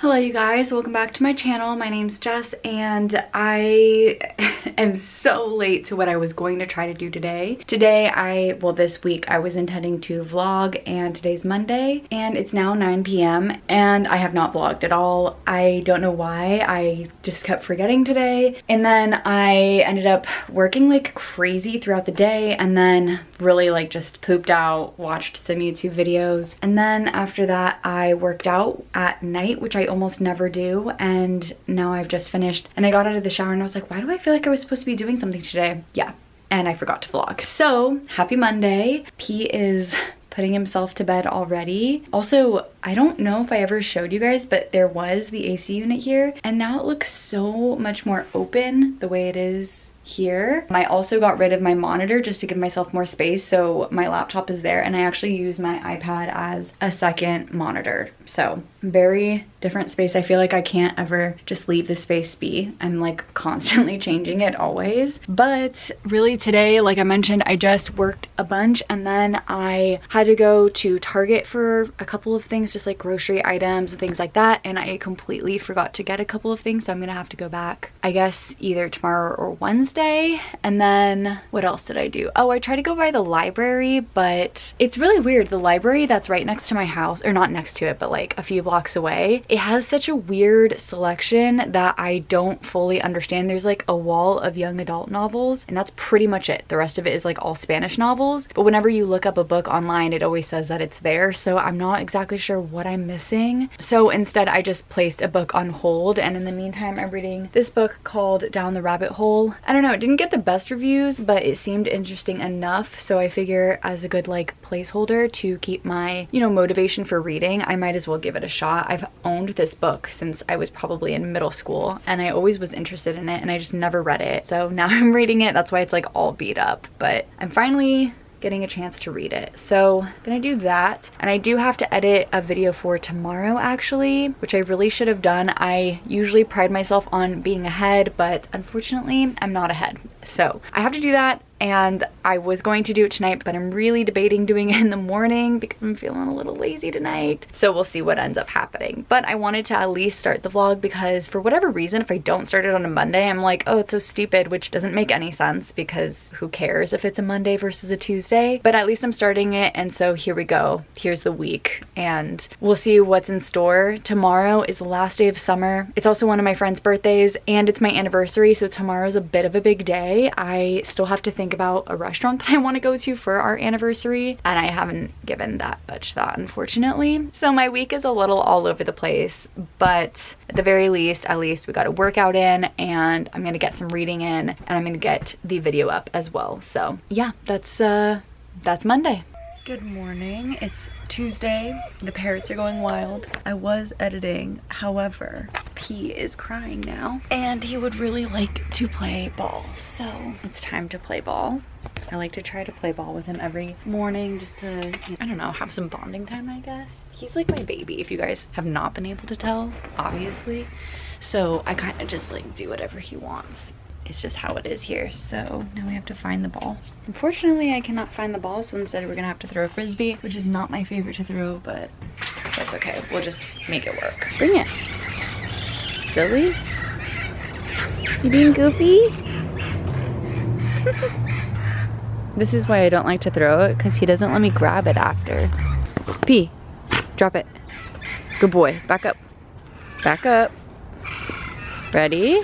Hello you guys, welcome back to my channel. My name's Jess and I am so late to what I was going to try to do today. This week I was intending to vlog, and today's Monday and it's now 9 p.m. and I have not vlogged at all. I don't know why, I just kept forgetting today. And then I ended up working like crazy throughout the day and then really like just pooped out, watched some YouTube videos. And then after that I worked out at night, which I almost never do, and now I've just finished and I got out of the shower and I was like, why do I feel like I was supposed to be doing something today? Yeah, and I forgot to vlog. So happy Monday. P is putting himself to bed already. Also, I don't know if I ever showed you guys, but there was the AC unit here and now it looks so much more open the way it is here. I also got rid of my monitor just to give myself more space, so my laptop is there and I actually use my iPad as a second monitor. So very different space. I feel like I can't ever just leave the space be. I'm like constantly changing it always. But really today, like I mentioned, I just worked a bunch and then I had to go to Target for a couple of things, just like grocery items and things like that, and I completely forgot to get a couple of things, so I'm gonna have to go back I guess either tomorrow or Wednesday. And then what else did I do? Oh, I tried to go by the library, but it's really weird. The library that's right next to my house, or not next to it, but like a few blocks away, it has such a weird selection that I don't fully understand. There's like a wall of young adult novels and that's pretty much it. The rest of it is like all Spanish novels, but whenever you look up a book online, it always says that it's there, so I'm not exactly sure what I'm missing. So instead I just placed a book on hold, and in the meantime I'm reading this book called Down the Rabbit Hole. I don't know, it didn't get the best reviews, but it seemed interesting enough, so I figure as a good like placeholder to keep my, you know, motivation for reading, I might as well give it a shot. I've owned this book since I was probably in middle school and I always was interested in it and I just never read it. So now I'm reading it. That's why it's like all beat up, but I'm finally getting a chance to read it. So I'm gonna do that. And I do have to edit a video for tomorrow actually, which I really should have done. I usually pride myself on being ahead, but unfortunately I'm not ahead. So I have to do that, and I was going to do it tonight, but I'm really debating doing it in the morning because I'm feeling a little lazy tonight. So we'll see what ends up happening. But I wanted to at least start the vlog because for whatever reason, if I don't start it on a Monday, I'm like, oh, it's so stupid, which doesn't make any sense because who cares if it's a Monday versus a Tuesday? But at least I'm starting it, and so here we go. Here's the week, and we'll see what's in store. Tomorrow is the last day of summer. It's also one of my friend's birthdays, and it's my anniversary, so tomorrow's a bit of a big day. I still have to think about a restaurant that I want to go to for our anniversary, and I haven't given that much thought, unfortunately. So my week is a little all over the place, but at the very least, at least we got a workout in, and I'm gonna get some reading in, and I'm gonna get the video up as well. So yeah, that's Monday. Good morning. It's Tuesday. The parrots are going wild. I was editing, however, P is crying now and he would really like to play ball, so it's time to play ball. I like to try to play ball with him every morning just to, I don't know, have some bonding time, I guess. He's like my baby, if you guys have not been able to tell, obviously. So I kind of just like do whatever he wants. It's just how it is here. So now we have to find the ball. Unfortunately, I cannot find the ball, so instead we're gonna have to throw a frisbee, which is not my favorite to throw, but that's okay. We'll just make it work. Bring it. Silly? You being goofy? This is why I don't like to throw it, because he doesn't let me grab it after. P, drop it. Good boy. Back up. Back up. Ready?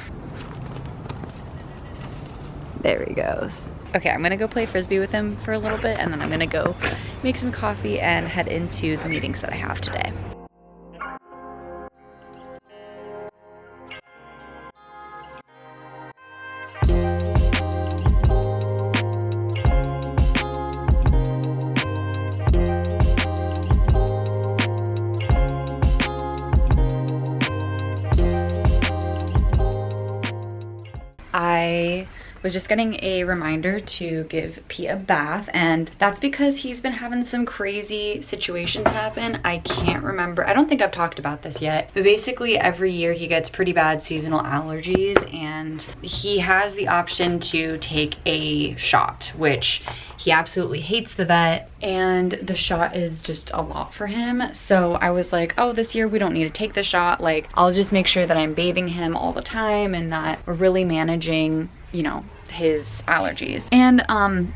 There he goes. Okay, I'm gonna go play frisbee with him for a little bit, and then I'm gonna go make some coffee and head into the meetings that I have today. I was just getting a reminder to give Pete a bath, and that's because he's been having some crazy situations happen. I can't remember, I don't think I've talked about this yet, but basically every year he gets pretty bad seasonal allergies, and he has the option to take a shot, which he absolutely hates the vet, and the shot is just a lot for him. So I was like, oh, this year we don't need to take the shot. Like, I'll just make sure that I'm bathing him all the time and that we're really managing, you know, his allergies. And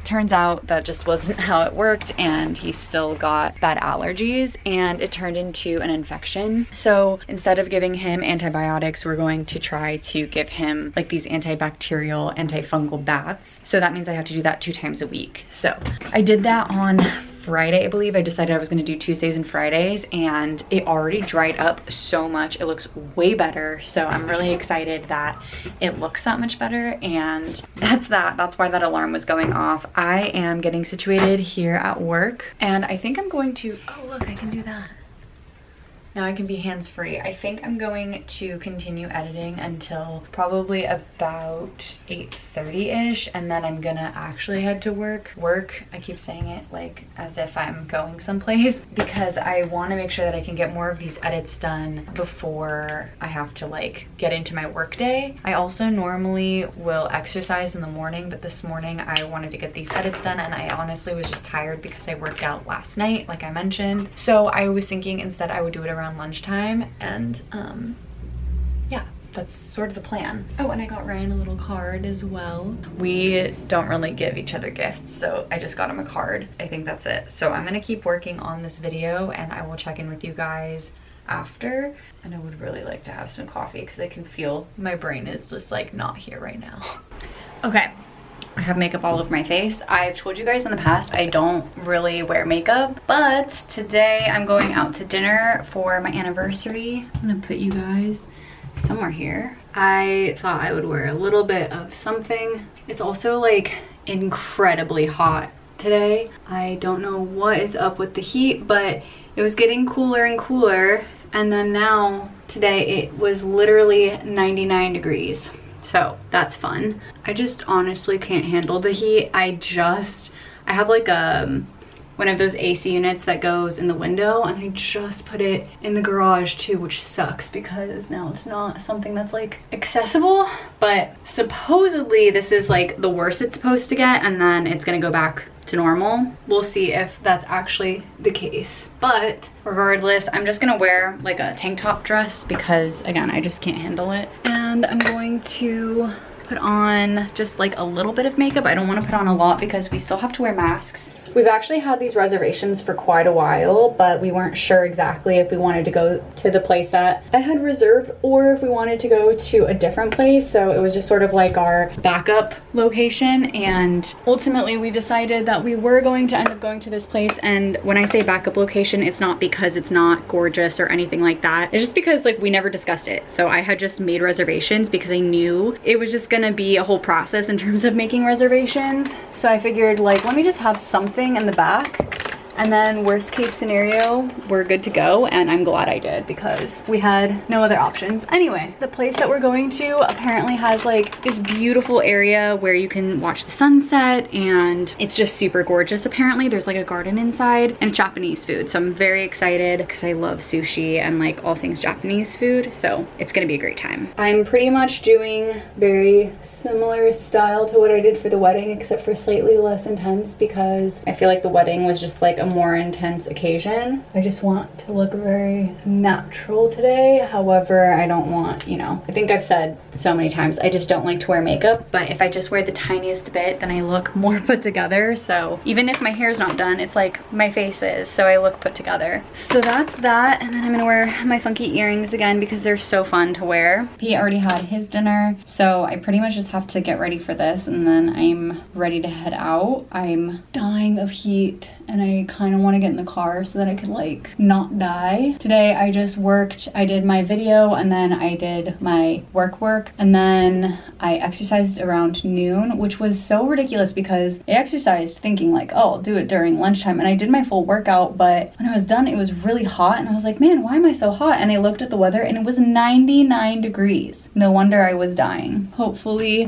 turns out that just wasn't how it worked, and he still got bad allergies and it turned into an infection. So instead of giving him antibiotics, we're going to try to give him like these antibacterial, antifungal baths. So that means I have to do that 2 times a week. So I did that on Friday, I believe. I decided I was gonna do Tuesdays and Fridays, and it already dried up so much. It looks way better. So I'm really excited that it looks that much better, and that's that. That's why that alarm was going off. I am getting situated here at work, and I think I'm going to, oh look, I can do that. Now I can be hands-free. I think I'm going to continue editing until probably about 8:30-ish, and then I'm gonna actually head to work. I keep saying it like as if I'm going someplace, because I wanna make sure that I can get more of these edits done before I have to like get into my work day. I also normally will exercise in the morning, but this morning I wanted to get these edits done, and I honestly was just tired because I worked out last night, like I mentioned. So I was thinking instead I would do it around lunchtime, and yeah, that's sort of the plan. Oh, and I got Ryan a little card as well. We don't really give each other gifts, so I just got him a card. I think that's it. So I'm gonna keep working on this video, and I will check in with you guys after. And I would really like to have some coffee because I can feel my brain is just like not here right now. Okay, I have makeup all over my face. I've told you guys in the past I don't really wear makeup, but today I'm going out to dinner for my anniversary. I'm gonna put you guys somewhere here. I thought I would wear a little bit of something. It's also like incredibly hot today. I don't know what is up with the heat, but it was getting cooler and cooler, and then now today it was literally 99 degrees. So that's fun. I just honestly can't handle the heat. I have like one of those AC units that goes in the window, and I just put it in the garage too, which sucks because now it's not something that's like accessible. But supposedly this is like the worst it's supposed to get, and then it's gonna go back to normal. We'll see if that's actually the case. But regardless, I'm just gonna wear like a tank top dress because again, I just can't handle it. And I'm going to put on just like a little bit of makeup. I don't want to put on a lot because we still have to wear masks. We've actually had these reservations for quite a while, but we weren't sure exactly if we wanted to go to the place that I had reserved or if we wanted to go to a different place. So it was just sort of like our backup location, and ultimately we decided that we were going to end up going to this place. And when I say backup location, it's not because it's not gorgeous or anything like that. It's just because like we never discussed it. So I had just made reservations because I knew it was just gonna be a whole process in terms of making reservations. So I figured like, let me just have something in the back, and then worst case scenario, we're good to go. And I'm glad I did because we had no other options. Anyway, the place that we're going to apparently has like this beautiful area where you can watch the sunset, and it's just super gorgeous. Apparently there's like a garden inside, and Japanese food. So I'm very excited because I love sushi and like all things Japanese food. So it's gonna be a great time. I'm pretty much doing very similar style to what I did for the wedding, except for slightly less intense because I feel like the wedding was just like a more intense occasion. I just want to look very natural today. However, I don't want, you know, I think I've said so many times, I just don't like to wear makeup, but if I just wear the tiniest bit, then I look more put together. So even if my hair's not done, it's like my face is, so I look put together. So that's that. And then I'm gonna wear my funky earrings again because they're so fun to wear. He already had his dinner, so I pretty much just have to get ready for this, and then I'm ready to head out. I'm dying of heat, and I kind of want to get in the car so that I could like not die. Today I just worked, I did my video and then I did my work and then I exercised around noon, which was so ridiculous because I exercised thinking like, oh, I'll do it during lunchtime, and I did my full workout, but when I was done it was really hot and I was like, man, why am I so hot? And I looked at the weather and it was 99 degrees. No wonder I was dying. Hopefully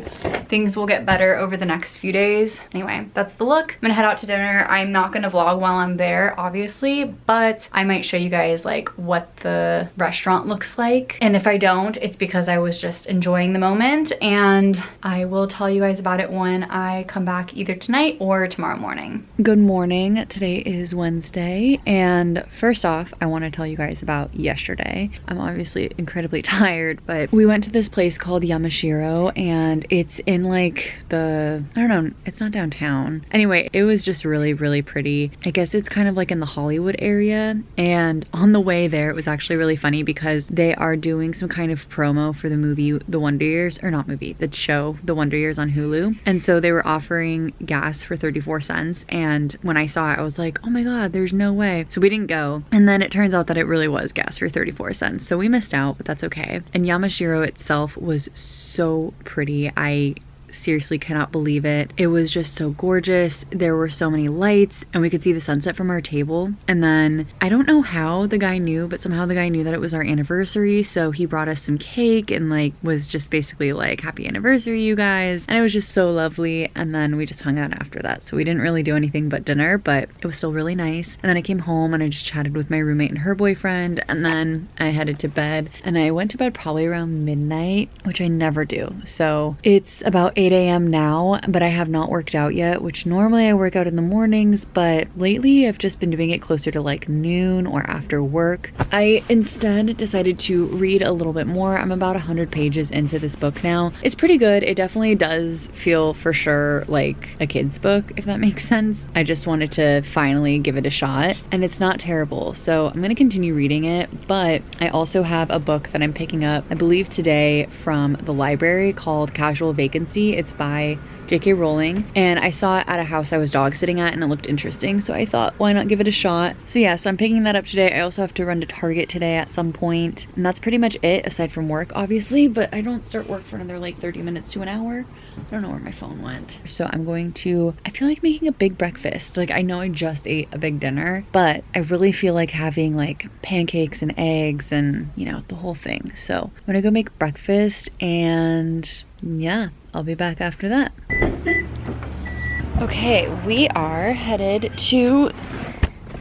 things will get better over the next few days. Anyway, that's the look. I'm gonna head out to dinner. I'm not gonna vlog while I'm there, obviously, but I might show you guys like what the restaurant looks like. And if I don't, it's because I was just enjoying the moment, and I will tell you guys about it when I come back either tonight or tomorrow morning. Good morning. Today is Wednesday, and first off, I want to tell you guys about yesterday. I'm obviously incredibly tired, but we went to this place called Yamashiro, and it's in like the, I don't know, it's not downtown. Anyway, it was just really pretty. I guess it's kind of like in the Hollywood area, and on the way there it was actually really funny because they are doing some kind of promo for the movie The Wonder Years, or not movie, the show The Wonder Years on Hulu. And so they were offering gas for 34 cents, and when I saw it I was like, oh my god, there's no way. So we didn't go, and then it turns out that it really was gas for 34 cents, so we missed out, but that's okay. And Yamashiro itself was so pretty. I seriously cannot believe it. It was just so gorgeous. There were so many lights and we could see the sunset from our table. And then I don't know how the guy knew, but somehow the guy knew that it was our anniversary, so he brought us some cake and like was just basically like, happy anniversary you guys, and it was just so lovely. And then we just hung out after that, so we didn't really do anything but dinner, but it was still really nice. And then I came home and I just chatted with my roommate and her boyfriend, and then I headed to bed, and I went to bed probably around midnight, which I never do. So it's about 8 a.m. now, but I have not worked out yet, which normally I work out in the mornings, but lately I've just been doing it closer to like noon or after work. I instead decided to read a little bit more. I'm about 100 pages into this book now. It's pretty good. It definitely does feel for sure like a kid's book, if that makes sense. I just wanted to finally give it a shot, and it's not terrible, so I'm gonna continue reading it. But I also have a book that I'm picking up, I believe today, from the library called Casual Vacancy. It's by J.K. Rowling, and I saw it at a house I was dog sitting at and it looked interesting, so I thought, why not give it a shot? So yeah, so I'm picking that up today. I also have to run to Target today at some point, and that's pretty much it aside from work, obviously, but I don't start work for another like 30 minutes to an hour. I don't know where my phone went. So I'm going to, I feel like making a big breakfast. Like, I know I just ate a big dinner, but I really feel like having like pancakes and eggs and, you know, the whole thing. So I'm gonna go make breakfast, and yeah, I'll be back after that. Okay, we are headed to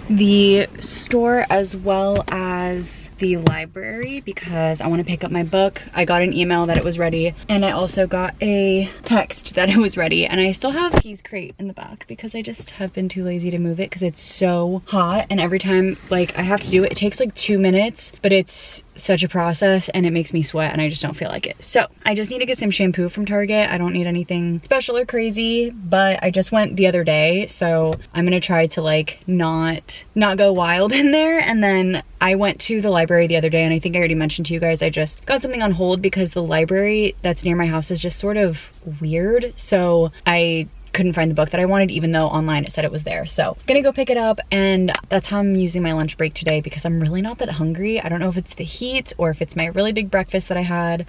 the store as well as the library because I want to pick up my book. I got an email that it was ready, and I also got a text that it was ready, and I still have Keys crate in the back because I just have been too lazy to move it because it's so hot, and every time like I have to do it, it takes like 2 minutes, but it's such a process and it makes me sweat and I just don't feel like it. So I just need to get some shampoo from Target. I don't need anything special or crazy, but I just went the other day, so I'm gonna try to like not go wild in there. And then I went to the library the other day, and I think I already mentioned to you guys, I just got something on hold because the library that's near my house is just sort of weird, so I couldn't find the book that I wanted, even though online it said it was there. So gonna go pick it up, and that's how I'm using my lunch break today because I'm really not that hungry. I don't know if it's the heat or if it's my really big breakfast that I had.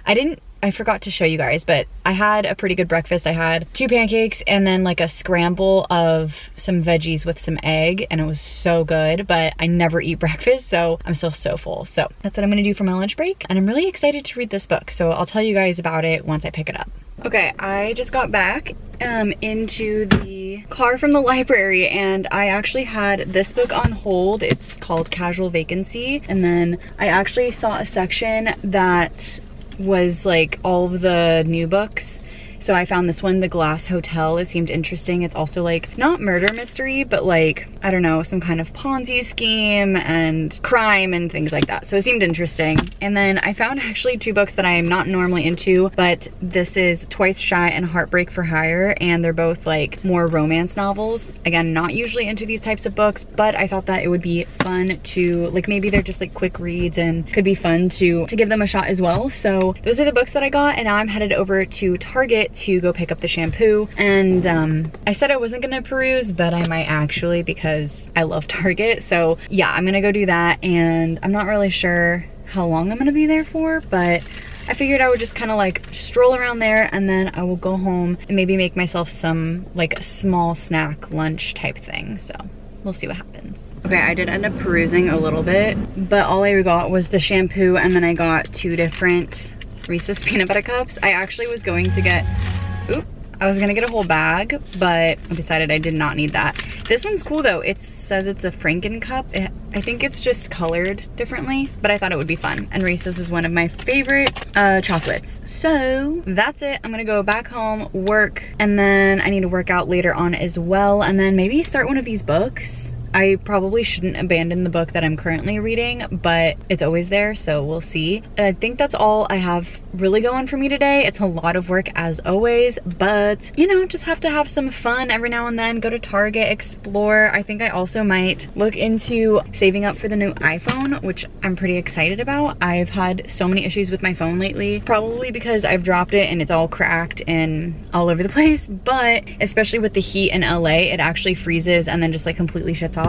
I forgot to show you guys, but I had a pretty good breakfast. I had 2 pancakes and then like a scramble of some veggies with some egg, and it was so good, but I never eat breakfast, so I'm still so full. So that's what I'm gonna do for my lunch break, and I'm really excited to read this book, so I'll tell you guys about it once I pick it up. Okay, I just got back into the car from the library, and I actually had this book on hold. It's called Casual Vacancy, and then I actually saw a section that was like all of the new books. So I found this one, The Glass Hotel. It seemed interesting. It's also like not murder mystery, but like, I don't know, some kind of Ponzi scheme and crime and things like that. So it seemed interesting. And then I found actually 2 books that I am not normally into, but this is Twice Shy and Heartbreak for Hire, and they're both like more romance novels. Again, not usually into these types of books, but I thought that it would be fun to, like, maybe they're just like quick reads and could be fun to give them a shot as well. So those are the books that I got, and now I'm headed over to Target to go pick up the shampoo. And I said I wasn't gonna peruse, but I might actually, because because I love Target. So yeah, I'm gonna go do that, and I'm not really sure how long I'm gonna be there for, but I figured I would just kind of like stroll around there, and then I will go home and maybe make myself some like small snack lunch type thing. So we'll see what happens. Okay, I did end up perusing a little bit, but all I got was the shampoo, and then I got 2 different Reese's peanut butter cups. I actually was going to get, I was gonna get a whole bag, but I decided I did not need that. This one's cool though. It says it's a Franken cup. I think it's just colored differently, but I thought it would be fun. And Reese's is one of my favorite chocolates. So that's it. I'm gonna go back home, work, and then I need to work out later on as well, and then maybe start one of these books. I probably shouldn't abandon the book that I'm currently reading, but it's always there, so we'll see. And I think that's all I have really going for me today. It's a lot of work as always, but you know, just have to have some fun every now and then. Go to Target, explore. I think I also might look into saving up for the new iPhone, which I'm pretty excited about. I've had so many issues with my phone lately, probably because I've dropped it and it's all cracked and all over the place, but especially with the heat in LA, it actually freezes and then just like completely shuts off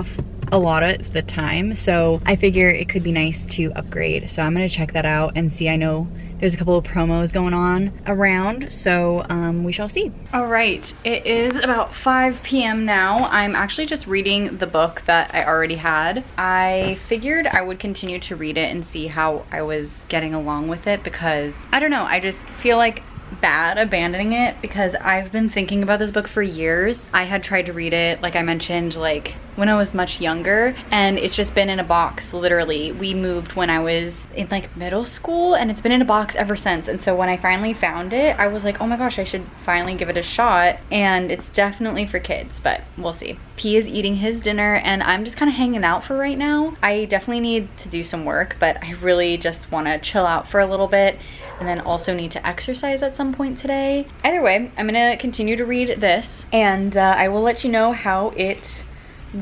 a lot of the time. So I figure it could be nice to upgrade. So I'm gonna check that out and see. I know there's a couple of promos going on around, so we shall see. All right, it is about 5 p.m. now. I'm actually just reading the book that I already had. I figured I would continue to read it and see how I was getting along with it, because I don't know, I just feel like bad abandoning it because I've been thinking about this book for years. I had tried to read it, like I mentioned, like when I was much younger, and it's just been in a box. Literally, we moved when I was in like middle school, and it's been in a box ever since. And so when I finally found it, I was like, oh my gosh, I should finally give it a shot. And it's definitely for kids, but we'll see. P is eating his dinner, and I'm just kind of hanging out for right now. I definitely need to do some work, but I really just want to chill out for a little bit, and then also need to exercise at some point today. Either way, I'm gonna continue to read this, and I will let you know how it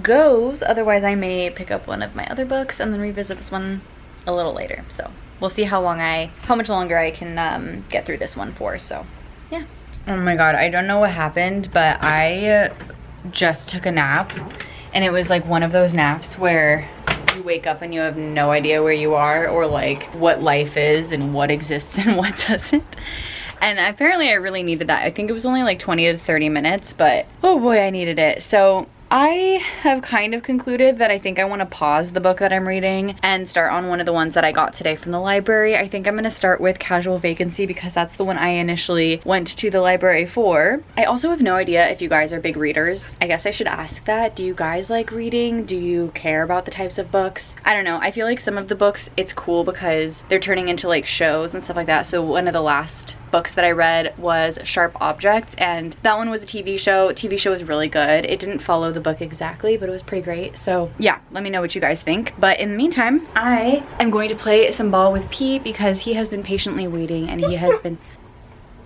goes. Otherwise, I may pick up one of my other books and then revisit this one a little later. So we'll see how much longer I can get through this one for. So yeah. Oh my god, I don't know what happened, but I just took a nap, and it was like one of those naps where you wake up and you have no idea where you are, or like what life is and what exists and what doesn't. And apparently I really needed that. I think it was only like 20 to 30 minutes, but oh boy, I needed it. So I have kind of concluded that I think I want to pause the book that I'm reading and start on one of the ones that I got today from the library. I think I'm going to start with Casual Vacancy because that's the one I initially went to the library for. I also have no idea if you guys are big readers. I guess I should ask that. Do you guys like reading? Do you care about the types of books? I don't know. I feel like some of the books, it's cool because they're turning into like shows and stuff like that. So one of the last books that I read was Sharp Objects, and that one was a TV show. TV show was really good. It didn't follow the book exactly, but it was pretty great. So yeah, let me know what you guys think. But in the meantime, I am going to play some ball with P because he has been patiently waiting, and he has been...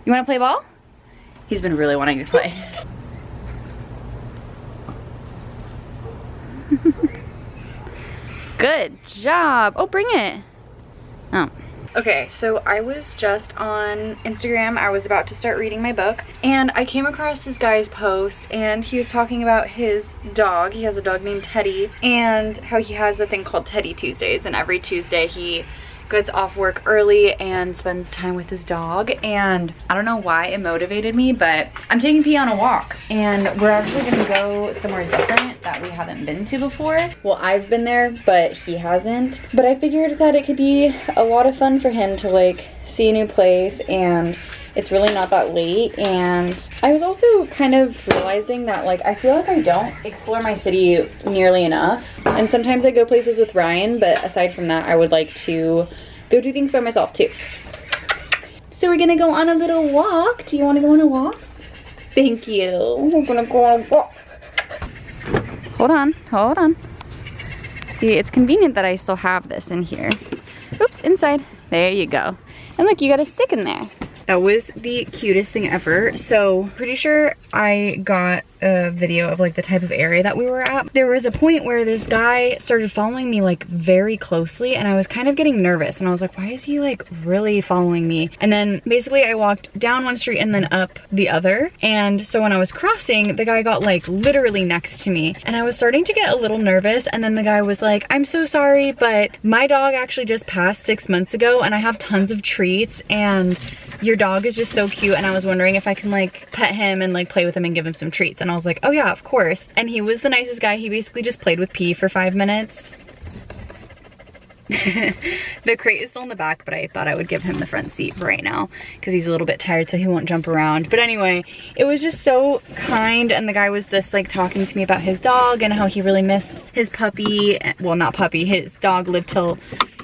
You want to play ball? He's been really wanting to play. Good job. Oh, bring it. Oh. Okay, so I was just on Instagram. I was about to start reading my book, and I came across this guy's post, and he was talking about his dog. He has a dog named Teddy, and how he has a thing called Teddy Tuesdays, and every Tuesday he gets off work early and spends time with his dog. And I don't know why it motivated me, but I'm taking P on a walk, and we're actually gonna go somewhere different that we haven't been to before. Well, I've been there, but he hasn't. But I figured that it could be a lot of fun for him to like see a new place, and it's really not that late. And I was also kind of realizing that like I feel like I don't explore my city nearly enough, and sometimes I go places with Ryan, but aside from that I would like to go do things by myself too. So we're gonna go on a little walk. Do you want to go on a walk? Thank you. We're gonna go on a walk. Hold on, hold on. See, it's convenient that I still have this in here. Oops, inside. There you go. And look, you got a stick in there. That was the cutest thing ever. So pretty sure I got a video of like the type of area that we were at. There was a point where this guy started following me like very closely, and I was kind of getting nervous, and I was like, why is he like really following me? And then basically I walked down one street and then up the other, and so when I was crossing, the guy got like literally next to me, and I was starting to get a little nervous. And then the guy was like, I'm so sorry, but my dog actually just passed 6 months ago, and I have tons of treats, and your dog is just so cute, and I was wondering if I can like pet him and like play with him and give him some treats. And I was like, oh yeah, of course. And he was the nicest guy. He basically just played with P for 5 minutes. The crate is still in the back, but I thought I would give him the front seat right now because he's a little bit tired, so he won't jump around. But anyway, it was just so kind, and the guy was just like talking to me about his dog and how he really missed his puppy. Well, not puppy, his dog lived till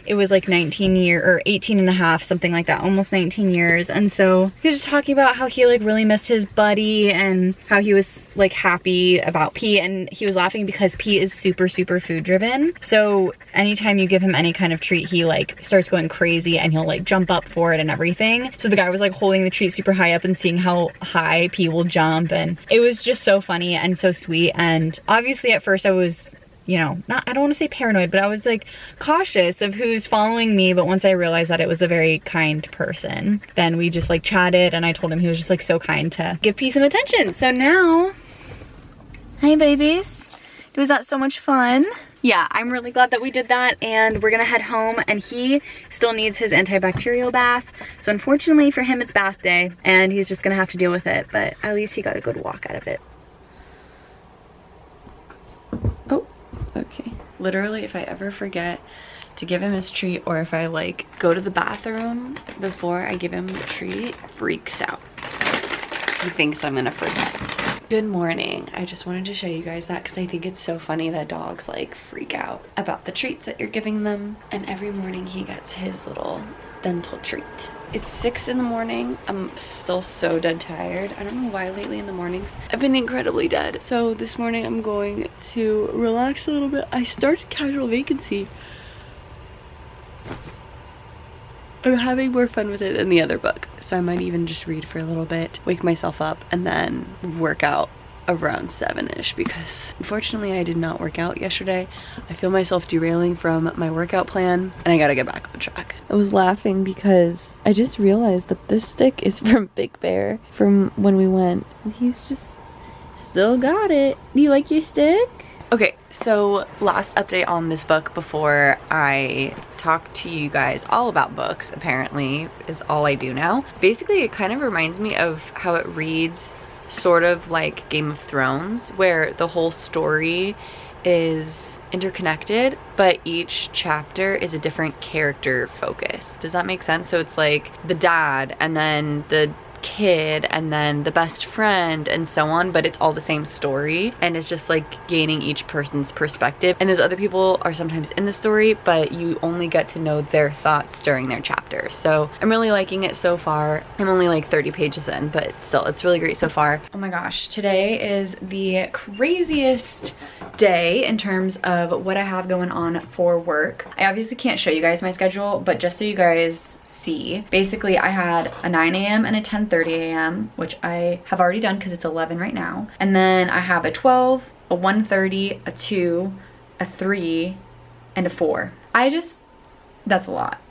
it was like 18 and a half, something like that, almost 19 years. And so he was just talking about how he like really missed his buddy and how he was like happy about P, and he was laughing because P is super food driven. So anytime you give him any kind of treat, he like starts going crazy and he'll like jump up for it and everything. So the guy was like holding the treat super high up and seeing how high P will jump, and it was just so funny and so sweet. And obviously at first I was, you know, I don't want to say paranoid, but I was like cautious of who's following me. But once I realized that it was a very kind person, then we just like chatted, and I told him he was just like so kind to give P some attention. So now, hey babies, was that so much fun? Yeah, I'm really glad that we did that, and we're gonna head home, and he still needs his antibacterial bath. So unfortunately for him, it's bath day, and he's just gonna have to deal with it, but at least he got a good walk out of it. Oh. Okay. Literally, if I ever forget to give him his treat, or if I like go to the bathroom before I give him the treat, freaks out. He thinks I'm gonna forget. Good morning. I just wanted to show you guys that because I think it's so funny that dogs like freak out about the treats that you're giving them. And every morning he gets his little dental treat. It's 6 in the morning. I'm still so dead tired. I don't know why lately in the mornings I've been incredibly dead. So this morning I'm going to relax a little bit. I started Casual Vacancy. I'm having more fun with it than the other book. So I might even just read for a little bit, wake myself up, and then work out around 7-ish, because unfortunately I did not work out yesterday. I feel myself derailing from my workout plan, and I gotta get back on the track. I was laughing because I just realized that this stick is from Big Bear from when we went, and he's just still got it. Do you like your stick? Okay, so last update on this book before I talk to you guys all about books, apparently, is all I do now. Basically, it kind of reminds me of how it reads sort of like Game of Thrones, where the whole story is interconnected, but each chapter is a different character focus. Does that make sense? So it's like the dad, and then the kid, and then the best friend, and so on, but it's all the same story, and it's just like gaining each person's perspective. And those other people are sometimes in the story, but you only get to know their thoughts during their chapter. So I'm really liking it so far. I'm only like 30 pages in, but still, it's really great so far. Oh my gosh, today is the craziest day in terms of what I have going on for work. I obviously can't show you guys my schedule, but just so you guys see, basically I had a 9 a.m. and a 10:30 a.m., which I have already done because it's 11 right now. And then I have a 12, a 1:30, a 2, a 3, and a 4. That's a lot.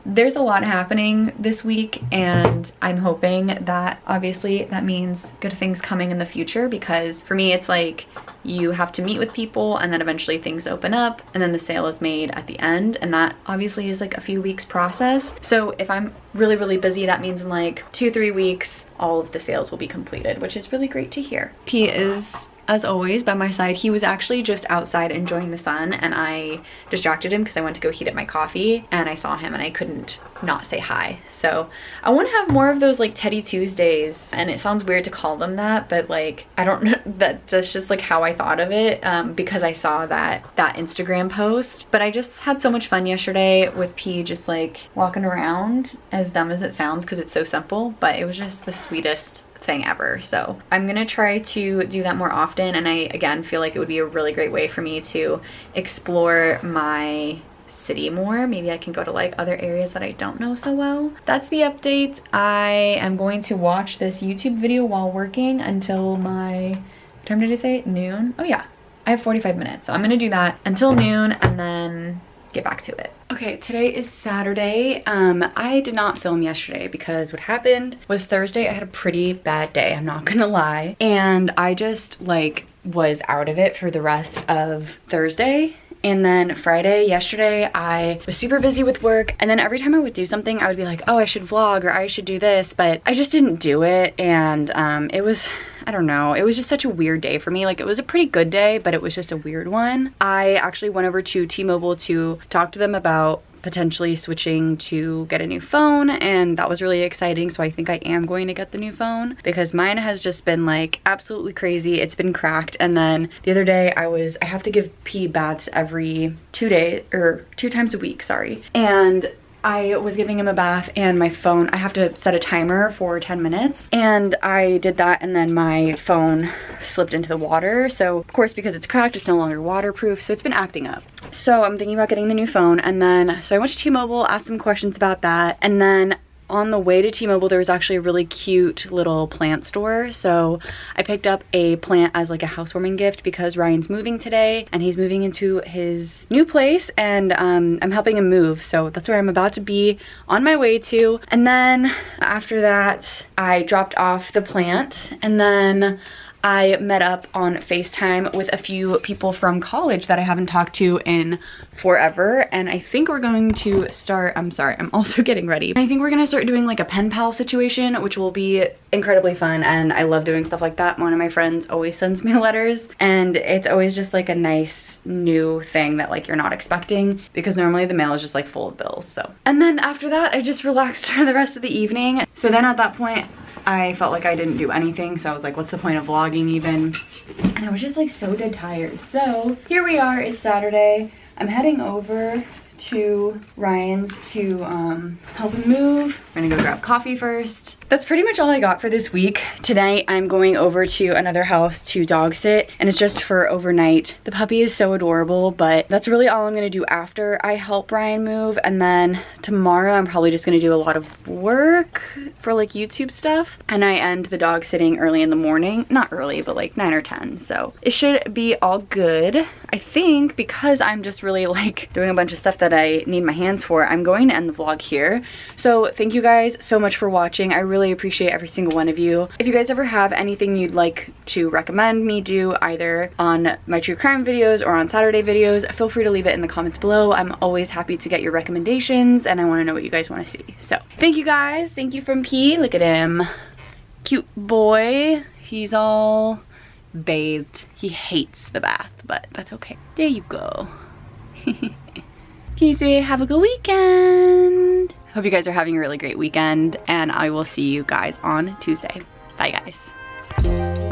There's a lot happening this week, and I'm hoping that obviously that means good things coming in the future, because for me it's like you have to meet with people, and then eventually things open up, and then the sale is made at the end, and that obviously is like a few weeks process. So if I'm really busy, that means in like 2-3 weeks all of the sales will be completed, which is really great to hear. P is, as always, by my side. He was actually just outside enjoying the sun, and I distracted him because I went to go heat up my coffee, and I saw him and I couldn't not say hi. So I want to have more of those like Teddy Tuesdays, and it sounds weird to call them that, but like I don't know, that's just like how I thought of it, because I saw that Instagram post. But I just had so much fun yesterday with P just like walking around, as dumb as it sounds because it's so simple, but it was just the sweetest thing ever. So I'm gonna try to do that more often, and I again feel like it would be a really great way for me to explore my city more. Maybe I can go to like other areas that I don't know so well. That's the update. I am going to watch this YouTube video while working until my, what time did I say? Noon? Oh yeah, I have 45 minutes. So I'm gonna do that until noon and then get back to it. Okay, today is Saturday. I did not film yesterday because what happened was Thursday I had a pretty bad day, I'm not gonna lie. And I just like was out of it for the rest of Thursday. And then Friday, yesterday, I was super busy with work. And then every time I would do something, I would be like, oh, I should vlog or I should do this. But I just didn't do it. And it was, I don't know, it was just such a weird day for me. Like, it was a pretty good day, but it was just a weird one. I actually went over to T-Mobile to talk to them about potentially switching to get a new phone, and that was really exciting. So I think I am going to get the new phone because mine has just been like absolutely crazy. It's been cracked. And then the other day I have to give pee baths every 2 days or 2 times a week, sorry. And I was giving him a bath and my phone, I have to set a timer for 10 minutes. And I did that and then my phone slipped into the water. So of course, because it's cracked, it's no longer waterproof. So it's been acting up. So I'm thinking about getting the new phone. And then, so I went to T-Mobile, asked some questions about that. And then on the way to T-Mobile, there was actually a really cute little plant store. So I picked up a plant as like a housewarming gift because Ryan's moving today and he's moving into his new place, and I'm helping him move. So that's where I'm about to be on my way to. And then after that, I dropped off the plant, and then I met up on FaceTime with a few people from college that I haven't talked to in forever. And I think we're going to start, I'm sorry, I'm also getting ready. I think we're gonna start doing like a pen pal situation, which will be incredibly fun. And I love doing stuff like that. One of my friends always sends me letters, and it's always just like a nice new thing that like you're not expecting, because normally the mail is just like full of bills. So, and then after that, I just relaxed for the rest of the evening. So then at that point, I felt like I didn't do anything, so I was like, what's the point of vlogging even? And I was just like so dead tired. So here we are, it's Saturday. I'm heading over to Ryan's to help him move. We're gonna go grab coffee first. That's pretty much all I got for this week. Tonight I'm going over to another house to dog sit, and it's just for overnight. The puppy is so adorable, but that's really all I'm gonna do after I help Ryan move. And then tomorrow I'm probably just gonna do a lot of work for like YouTube stuff. And I end the dog sitting early in the morning. Not early, but like 9 or 10. So it should be all good. I think because I'm just really like doing a bunch of stuff that I need my hands for, I'm going to end the vlog here. So thank you guys so much for watching. I really appreciate every single one of you. If you guys ever have anything you'd like to recommend me do, either on my true crime videos or on Saturday videos, feel free to leave it in the comments below. I'm always happy to get your recommendations, and I want to know what you guys want to see. So thank you guys. Thank you from P. Look at him. Cute boy. He's all bathed. He hates the bath, but that's okay. There you go. Can you say have a good weekend? Hope you guys are having a really great weekend, and I will see you guys on Tuesday. Bye guys.